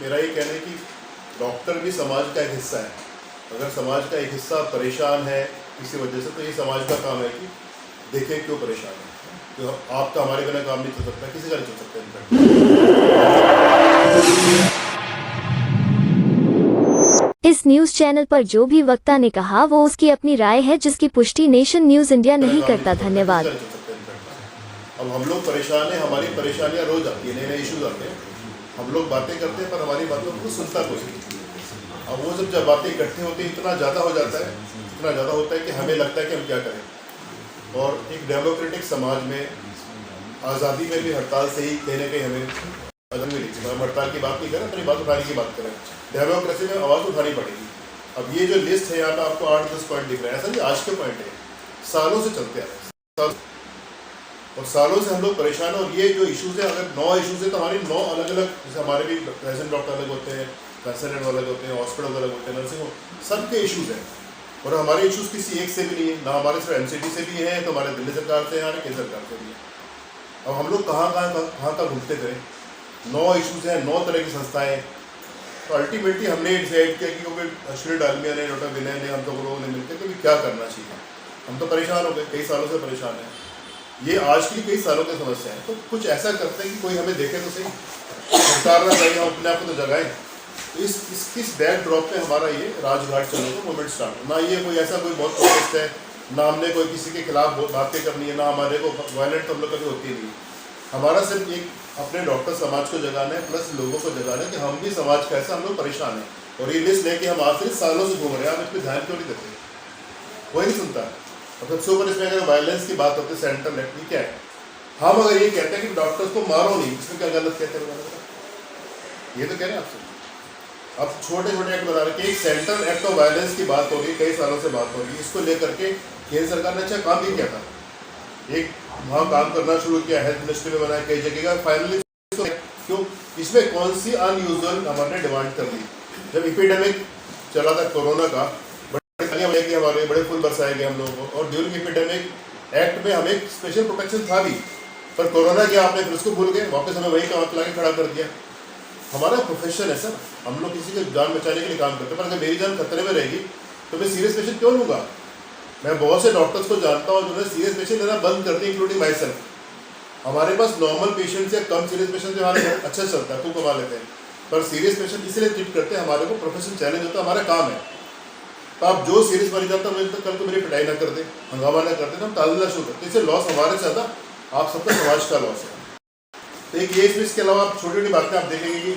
मेरा ये कहना है कि डॉक्टर भी समाज का एक हिस्सा है। अगर समाज का एक हिस्सा परेशान है किसी वजह से, तो ये समाज का काम है कि देखें क्यों परेशान है। तो आपका हमारे बिना काम नहीं चल सकता, किसी का नहीं चल सकता इनफैक्ट। इस न्यूज चैनल पर जो भी वक्ता ने कहा वो उसकी अपनी राय है, जिसकी पुष्टि नेशन न्यूज इंडिया नहीं करता। धन्यवाद। अब हम लोग परेशान हैं, हमारी परेशानियां रोज आती है, नए नए इश्यूज आते हैं, हम लोग बातें करते हैं पर हमारी बातों को सुनता कोई नहीं। अब वो जब बातें इकट्ठी होती है इतना ज़्यादा हो जाता है, इतना ज़्यादा होता है कि हमें लगता है कि हम क्या करें। और एक डेमोक्रेटिक समाज में आज़ादी में भी हड़ताल से ही कहीं ना कहीं हमें आज़ादी मिली। हम हड़ताल की बात नहीं करें, अपनी बात उठाने की बात करें। डेमोक्रेसी में आवाज़ उठानी पड़ेगी। अब ये जो लिस्ट है यहाँ पे आपको 8-10 पॉइंट दिख रहे हैं, ऐसा नहीं आज के पॉइंट है, सालों से चलते आ रहे हैं और सालों से हम लोग परेशान हैं। और ये जो इश्यूज़ है, अगर 9 इश्यूज़ है तो हमारी 9 अलग अलग, जैसे हमारे भी रेजिडेंट डॉक्टर अलग होते हैं, कंसल्टेंट अलग होते हैं, हॉस्पिटल अलग होते हैं, नर्सिंग होम, सबके इश्यूज़ हैं। और हमारे इश्यूज़ किसी एक से भी नहीं है ना, हमारे सिर्फ MCD से भी है, तो हमारे दिल्ली सरकार से हैं, केंद्र सरकार से भी है। अब हम लोग कहाँ का घूमते करें। 9 इश्यूज़ हैं, 9 तरह की संस्थाएँ। तो अल्टीमेटली हमने डिसाइड किया कि क्योंकि अश्विनी डालमिया ने, डॉक्टर विनय ने, हम सब लोगों ने मिलकर कि क्या करना चाहिए। हम तो परेशान हो गए, कई सालों से परेशान हैं, ये आज की कई सालों की समस्या है। तो कुछ ऐसा करते हैं कि कोई हमें देखे तो सही, सरकार ना चाहिए, हम अपने आप को तो जगाएं। तो इस बैक ड्रॉप पे हमारा ये राजघाट चलो का मूवमेंट स्टार्ट। ना ये कोई ऐसा कोई बहुत प्रोटेस्ट है, ना हमने कोई किसी के खिलाफ बातें करनी है, ना हमारे को वायलेंट हम लोग कभी होती नहीं। हमारा सिर्फ एक अपने डॉक्टर समाज को जगाना है, प्लस लोगों को जगाना है कि हम भी समाज का ऐसा, हम लोग परेशान हैं। और ये लिस्ट लेके हम आखिरी सालों से घूम रहे हैं, आप इस पर ध्यान क्यों नहीं देते, कोई नहीं सुनता। और सबसे ऊपर इसमें अगर वायलेंस की बात होती है, सेंट्रल एक्ट क्या है, हम अगर ये कहते हैं कि डॉक्टर्स को मारो नहीं, इसमें क्या गलत कहते हैं, ये तो कह रहे हैं आपसे। अब छोटे छोटे एक्ट बना रहे, एक सेंट्रल एक्ट ऑफ वायलेंस की बात होगी, कई सालों से बात होगी, इसको लेकर के केंद्र सरकार ने अच्छा काम भी किया था, एक वहाँ काम करना शुरू किया, हेल्थ मिनिस्ट्री में बनाया कई जगह का। फाइनली क्यों इसमें कौन सी अनयूजुअल हमने डिमांड कर दी। जब एपिडेमिक चला था कोरोना का, कि हमारे बड़े फूल बरसाए गए हम लोगों को, और ड्यूरिंग एपिडेमिक एक्ट में हमें स्पेशल प्रोटेक्शन था भी, पर कोरोना क्या आपने फिर उसको भूल गए, वापस हमें वही काम ला के खड़ा कर दिया। हमारा प्रोफेशन है सर, हम लोग किसी की जान बचाने के लिए काम करते हैं, पर अगर मेरी जान खतरे में रहेगी तो मैं सीरियस पेशेंट क्यों लूँगा। मैं बहुत से डॉक्टर्स को जानता हूँ जिन्होंने सीरियस पेशेंट लेना बंद कर दिया, इंक्लूडिंग माई सेल्फ। हमारे पास नॉर्मल पेशेंट या कम सीरियस पेशेंट जो हमारे अच्छा चलता है, खूब कमा लेते हैं, पर सीरियस पेशेंट इसलिए ट्रीट करते हैं, हमारे को प्रोफेशनल चैलेंज होता है, हमारा काम है। तो आप जो सीरियस मरीज आता है, तो कल को मेरी पिटाई ना कर दे, हंगामा ना करते, तो हम तालना शुरू करते, इससे लॉस हमारे से ज़्यादा आप सबका समाज का लॉस है। तो एक ये इसके अलावा आप छोटी छोटी बातें आप देखेंगे कि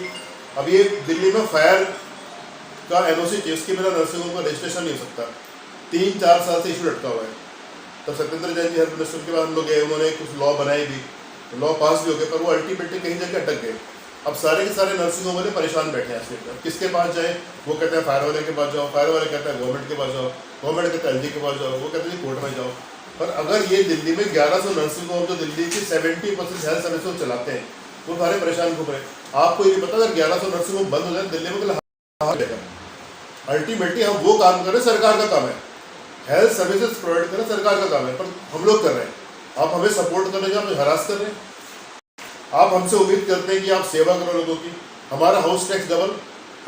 अब ये दिल्ली में फायर का NOC चाहिए, उसके बिना नर्सिंग होम का रजिस्ट्रेशन नहीं हो सकता। 3-4 साल से इशू लटका हुआ है। तब सत्येंद्र जैन जी हेल्थ मिनिस्टर के बाद हम लोग गए, उन्होंने कुछ लॉ बनाए भी, लॉ पास भी हो गए, पर वो अल्टीमेटली कहीं जगह अटक गए। अब सारे के सारे नर्सिंग होम वाले परेशान बैठे हैं इसके ऊपर, किसके पास जाए, वो कहते हैं फायर वाले के पास जाओ, फायर वाले कहते हैं गवर्नमेंट के पास जाओ, गवर्नमेंट कहते हैं LG के पास जाओ, वो कहते हैं कोर्ट में जाओ। पर अगर ये दिल्ली में 1100 नर्सिंग होम जो दिल्ली की 70% हेल्थ सर्विस को चलाते हैं, वो सारे परेशान घूम रहे हैं। आपको ये नहीं पता अगर 1100 नर्सिंग होम बंद हो जाए दिल्ली में, अल्टीमेटली हम वो काम कर रहे हैं, सरकार का काम है, हेल्थ सर्विसेज प्रोवाइड करना सरकार का काम है, पर हम लोग कर रहे हैं। आप हमें सपोर्ट करने के, आप हरास कर रहे हैं। आप हमसे उम्मीद करते हैं कि आप सेवा करो लोगों की। हमारा हाउस टैक्स डबल,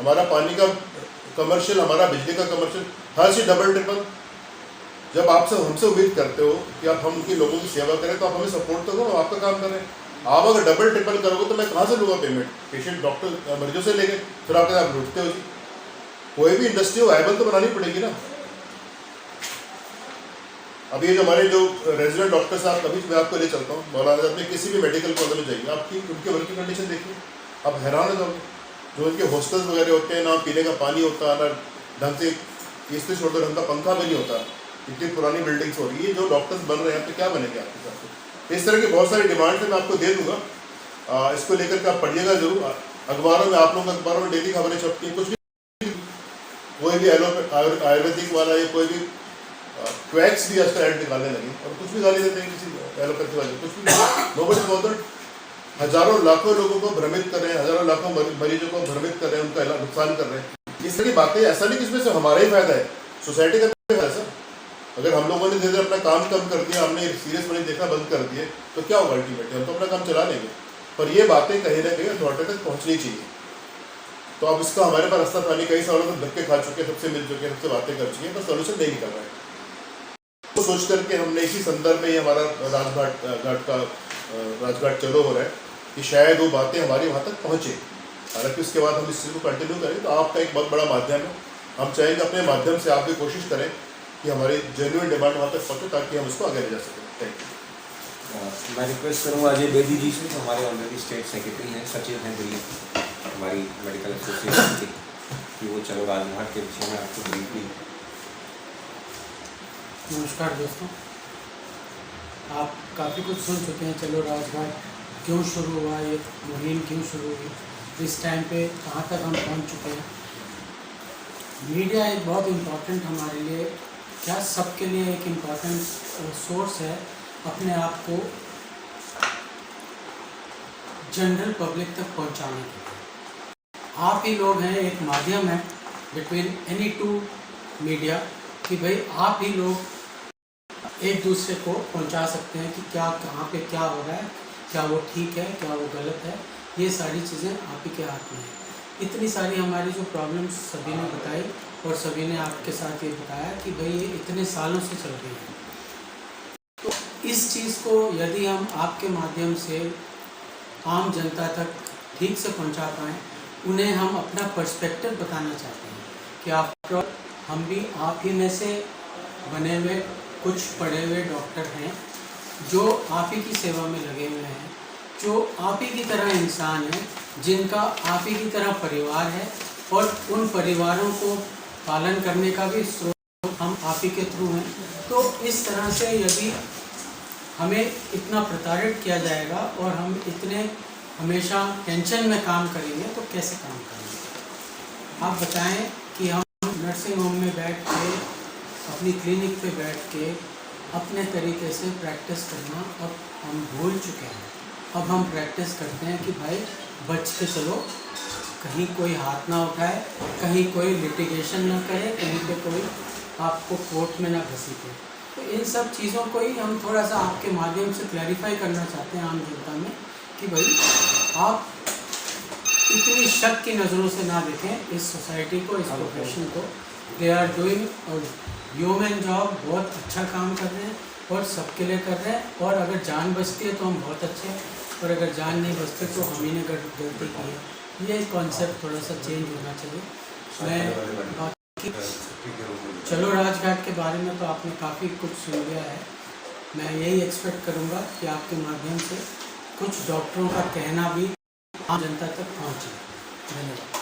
हमारा पानी का कमर्शियल, हमारा बिजली का कमर्शियल, हर चीज़ डबल ट्रिपल। जब आपसे हमसे उम्मीद करते हो कि आप हम उनकी लोगों की सेवा करें, तो आप हमें सपोर्ट तो करो, आपका काम करें। आप अगर डबल ट्रिपल करोगे तो मैं कहाँ से लूँगा पेमेंट, पेशेंट डॉक्टर मरीजों से लेके, फिर आप लूटते हो जी। कोई भी इंडस्ट्री वायबल तो बनानी पड़ेगी ना। अब ये जो हमारे जो रेजिडेंट डॉक्टर साहब, कभी मैं आपको ले चलता हूँ मौलाना में, किसी भी मेडिकल कॉलेज में जाइए, आपकी उनके वर्किंग कंडीशन देखिए, आप हैरान हो जाओगे। जो उनके हॉस्टल्स वगैरह होते हैं, ना पीने का पानी होता, ना ढंग से इसलिए छोड़ दो, ढंग का पंखा भी नहीं होता, इतनी पुरानी बिल्डिंग्स हो रही है। जो डॉक्टर्स बन रहे हैं तो क्या बनेंगे आपके साथ। इस तरह की बहुत सारी डिमांड्स मैं आपको दे दूँगा, इसको लेकर के आप पढ़िएगा जरूर। अखबारों में, आप लोग अखबारों में डेली खबरें छपती हैं, कुछ भी, कोई भी आयुर्वेदिक वाला या कोई भी क्वैक्स भी आजकल ऐड निकालने लगे, और कुछ भी गाली देते हैं किसी एलोपैथी वाले, कुछ भी नोबडी बॉदर्ड। हजारों लाखों लोगों को भ्रमित कर रहे हैं, हजारों लाखों मरीजों को भ्रमित कर रहे हैं, उनका नुकसान कर रहे हैं। इस तरह की बातें, ऐसा नहीं कि इसमें से हमारा ही फायदा है, सोसाइटी का फायदा है सर। अगर हम लोगों ने धीरे धीरे अपना काम कम कर दिया, हमने सीरियस मरीज देखना बंद कर दिए, तो क्या होगा अल्टीमेटली, हम तो अपना काम चला लेंगे। पर ये बातें कहीं ना कहीं अथॉरिटी तक पहुँचनी चाहिए। तो अब इसका हमारे पास रास्ता था नहीं, कई सालों तक धक्के खा चुके हैं, सबसे मिल चुके हैं, सबसे बातें कर चुके हैं, पर सोल्यूशन नहीं निकल रहा है। तो सोच करके हमने इसी संदर्भ में ये हमारा राजघाट चलो हो रहा है कि शायद वो बातें हमारी वहाँ तक पहुँचे। हालांकि उसके बाद हम इस चीज़ को कंटिन्यू करें तो आपका एक बहुत बड़ा माध्यम है, हम चाहेंगे अपने माध्यम से आप भी कोशिश करें कि हमारी जेन्युइन डिमांड वहाँ तक पहुँचे ताकि हम उसको आगे ले जा सकें। Thank you. मैं रिक्वेस्ट करूँगा अजय बेदी जी से, हमारे ऑलरेडी स्टेट सेक्रेटरी हैं, सचिव हैं दिल्ली हमारी मेडिकल एसोसिएशन की, कि वो चलो राजघाट के विषय में आपको ब्रीफली। नमस्कार दोस्तों, आप काफ़ी कुछ सुन चुके हैं। चलो राजघाट क्यों शुरू हुआ, ये मुहिम क्यों शुरू हुई, इस टाइम पे कहाँ तक हम पहुँच चुके हैं। मीडिया एक बहुत इम्पॉर्टेंट हमारे लिए, क्या सबके लिए एक इम्पॉर्टेंट सोर्स है अपने आप को जनरल पब्लिक तक पहुँचाने के लिए। आप ही लोग हैं, एक माध्यम है बिटवीन एनी टू मीडिया, कि भाई आप ही लोग एक दूसरे को पहुंचा सकते हैं कि क्या कहाँ पे क्या हो रहा है, क्या वो ठीक है, क्या वो गलत है। ये सारी चीज़ें आप ही के हाथ में है। इतनी सारी हमारी जो प्रॉब्लम्स सभी ने बताई और सभी ने आपके साथ ये बताया कि भाई ये इतने सालों से चल रही है। तो इस चीज़ को यदि हम आपके माध्यम से आम जनता तक ठीक से पहुंचा पाएँ, उन्हें हम अपना पर्सपेक्टिव बताना चाहते हैं कि आफ्टर हम भी आप ही में से बने हुए कुछ पढ़े हुए डॉक्टर हैं जो आप ही की सेवा में लगे हुए हैं, जो आप ही की तरह इंसान हैं, जिनका आप ही की तरह परिवार है, और उन परिवारों को पालन करने का भी स्रोत हम आप ही के थ्रू हैं। तो इस तरह से यदि हमें इतना प्रताड़ित किया जाएगा और हम इतने हमेशा टेंशन में काम करेंगे तो कैसे काम करेंगे। आप बताएं कि हम नर्सिंग होम में बैठ के, अपनी क्लिनिक पे बैठ के अपने तरीके से प्रैक्टिस करना अब हम भूल चुके हैं। अब हम प्रैक्टिस करते हैं कि भाई बच के चलो, कहीं कोई हाथ ना उठाए, कहीं कोई लिटिगेशन ना करे, कहीं पे कोई आपको कोर्ट में ना घसीटे। तो इन सब चीज़ों को ही हम थोड़ा सा आपके माध्यम से क्लैरिफाई करना चाहते हैं आम जनता में कि भाई आप इतनी शक की नज़रों से ना देखें इस सोसाइटी को, इस प्रोफेशन को। They are doing human job, बहुत अच्छा काम कर रहे हैं और सबके लिए कर रहे हैं। और अगर जान बचती है तो हम बहुत अच्छे हैं, और अगर जान नहीं बचती तो हम ही ने गलती की है। ये कॉन्सेप्ट थोड़ा सा चेंज होना चाहिए। मैं बाकी चलो राजघाट के बारे में तो आपने काफ़ी कुछ सुन लिया है। मैं यही एक्सपेक्ट करूँगा कि आपके माध्यम से कुछ डॉक्टरों का कहना भी आम जनता तक पहुँचे। धन्यवाद।